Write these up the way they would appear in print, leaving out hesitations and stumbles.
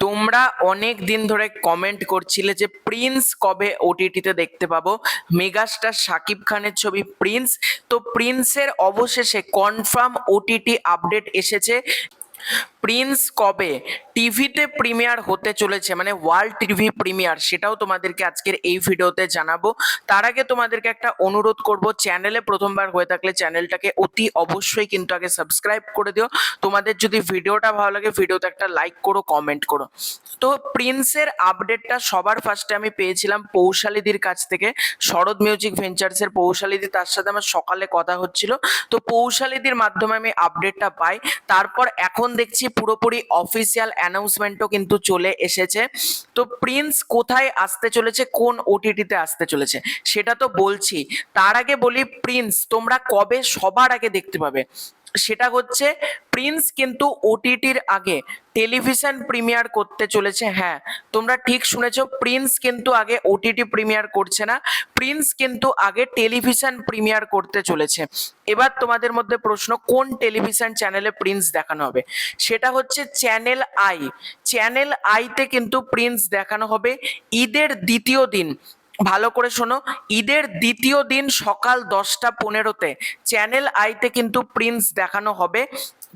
তোমরা অনেক দিন ধরে কমেন্ট করছিলে যে প্রিন্স কবে ওটিটিতে দেখতে পাবো। মেগাস্টার শাকিব খানের ছবি প্রিন্স। তো প্রিন্সের অবশেষে কনফার্ম ওটিটি আপডেট এসেছে। প্রিন্স কবে টিভিতে প্রিমিয়ার হতে চলেছে, মানে ওয়ার্ল্ড টিভি প্রিমিয়ার, সেটাও তোমাদেরকে আজকের এই ভিডিওতে জানাবো। তার আগে তোমাদেরকে একটা অনুরোধ করব, চ্যানেলে প্রথমবার হয়ে থাকলে চ্যানেলটাকে অতি অবশ্যই কিন্তু আগে সাবস্ক্রাইব করে দিও। তোমাদের যদি ভিডিওটা ভালো লাগে ভিডিওতে একটা লাইক করো, কমেন্ট করো। তো প্রিন্সের আপডেটটা সবার ফার্স্টে আমি পেয়েছিলাম পৌশালিদির কাছ থেকে, শরৎ মিউজিক ভেঞ্চার্সের পৌশালিদি, তার সাথে আমার সকালে কথা হচ্ছিল। তো পৌশালিদির মাধ্যমে আমি আপডেটটা পাই। তারপর এখন দেখছি পুরোপুরি অফিসিয়াল অ্যানাউন্সমেন্টও কিন্তু চলে এসেছে। তো প্রিন্স কোথায় আসতে চলেছে, কোন ওটিটিতে আসতে চলেছে সেটা তো বলছি। তার আগে বলি প্রিন্স তোমরা কবে সবার আগে দেখতে পাবে। সেটা হচ্ছে প্রিন্স কিন্তু ওটিটির আগে টেলিভিশন প্রিমিয়ার করতে চলেছে। হ্যাঁ, তোমরা ঠিক শুনেছো, প্রিন্স কিন্তু আগে ওটিটি প্রিমিয়ার করছে না, প্রিন্স কিন্তু আগে টেলিভিশন প্রিমিয়ার করতে চলেছে। এবার তোমাদের মধ্যে প্রশ্ন, কোন টেলিভিশন চ্যানেলে প্রিন্স দেখানো হবে? সেটা হচ্ছে চ্যানেল আই। চ্যানেল আইতে কিন্তু প্রিন্স দেখানো হবে ঈদের দ্বিতীয় দিন। ভালো করে শোনো, ঈদের দ্বিতীয় দিন সকাল 10টা 15-তে চ্যানেল আইতে কিন্তু প্রিন্স দেখানো হবে।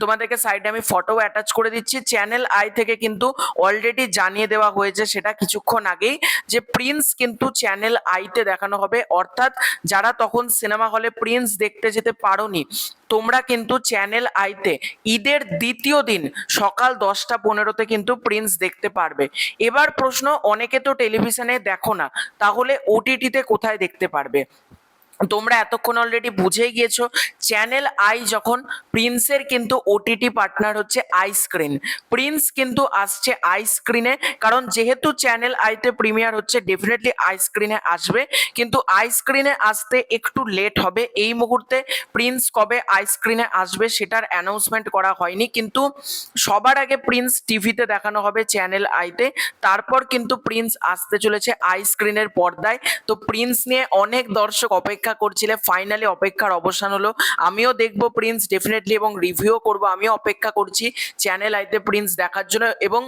তোমাদেরকে সাইডে আমি ফটো অ্যাটাচ করে দিচ্ছি। চ্যানেল আই থেকে কিন্তু অলরেডি জানিয়ে দেওয়া হয়েছে সেটা কিছুক্ষণ আগেই, যে প্রিন্স কিন্তু চ্যানেল আইতে দেখানো হবে। অর্থাৎ যারা তখন সিনেমা হলে প্রিন্স দেখতে যেতে পারোনি, তোমরা কিন্তু চ্যানেল আইতে ঈদের দ্বিতীয় দিন সকাল 10টা 15-তে কিন্তু প্রিন্স দেখতে পারবে। এবার প্রশ্ন, অনেকে তো টেলিভিশনে দেখো না, তাহলে ওটিটিতে কোথায় দেখতে পারবে? তোমরা এতক্ষণ অলরেডি বুঝেই গিয়েছো, চ্যানেল আই যখন, প্রিন্সের কিন্তু ওটিটি পার্টনার হচ্ছে আই স্ক্রিন। প্রিন্স কিন্তু আসছে আই স্ক্রিনে, কারণ যেহেতু চ্যানেল আইতে প্রিমিয়ার হচ্ছে ডেফিনেটলি আই স্ক্রিনে আসবে। কিন্তু আই স্ক্রিনে আসতে একটু লেট হবে। এই মুহূর্তে প্রিন্স কবে আই স্ক্রিনে আসবে সেটার অ্যানাউন্সমেন্ট করা হয়নি, কিন্তু সবার আগে প্রিন্স টিভিতে দেখানো হবে চ্যানেল আইতে। তারপর কিন্তু প্রিন্স আসতে চলেছে আই স্ক্রিনের পর্দায়। তো প্রিন্স নিয়ে অনেক দর্শক অপেক্ষা করছিলে, ফাইনালি অপেক্ষার অবসান হলো। আমিও দেখবো প্রিন্স ডেফিনেটলি, এবং রিভিউ করব। আমিও অপেক্ষা করছি চ্যানেল আইতে প্রিন্স দেখার জন্য। এবং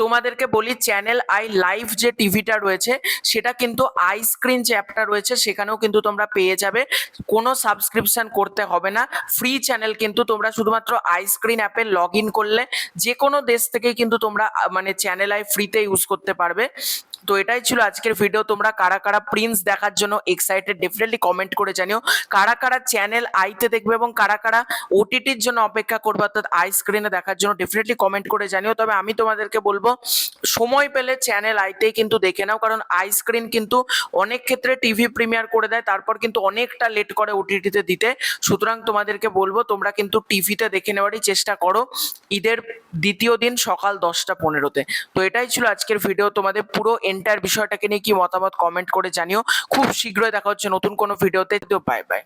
তোমাদেরকে বলি, চ্যানেল আই লাইভ যে টিভিটা রয়েছে সেটা কিন্তু আই স্ক্রিন যে অ্যাপটা রয়েছে সেখানেও কিন্তু তোমরা পেয়ে যাবে। কোনো সাবস্ক্রিপশন করতে হবে না, ফ্রি চ্যানেল। কিন্তু তোমরা শুধুমাত্র আই স্ক্রিন অ্যাপে লগ ইন করলে যে কোনো দেশ থেকেই কিন্তু তোমরা মানে চ্যানেল আই ফ্রিতে ইউজ করতে পারবে। তো এটাই ছিল আজকের ভিডিও। তোমরা কারা কারা প্রিন্স দেখার জন্য এক্সাইটেড ডেফিনেটলি কমেন্ট করে জানিও। কারা কারা চ্যানেল আইতে দেখবে এবং কারা কারা ওটিটির জন্য অপেক্ষা করবে, অর্থাৎ আই স্ক্রিনে দেখার জন্য, ডেফিনেটলি কমেন্ট করে জানিও। তবে আমি তোমাদেরকে বলবো, সময় পেলে চ্যানেল আইতেই কিন্তু দেখে নাও, কারণ আই স্ক্রিন কিন্তু অনেক ক্ষেত্রে টিভি প্রিমিয়ার করে দেয়, তারপর কিন্তু অনেকটা লেট করে ওটিটিতে দিতে। সুতরাং তোমাদেরকে বলবো তোমরা কিন্তু টিভিতে দেখে নেওয়ারই চেষ্টা করো ঈদের দ্বিতীয় দিন সকাল 10টা 15-তে। তো এটাই ছিল আজকের ভিডিও। তোমাদের পুরো এন্টায়ার বিষয়টাকে নিয়ে কি মতামত কমেন্ট করে জানিও। খুব শীঘ্রই দেখা হচ্ছে নতুন কোনো ভিডিওতে। Bye bye.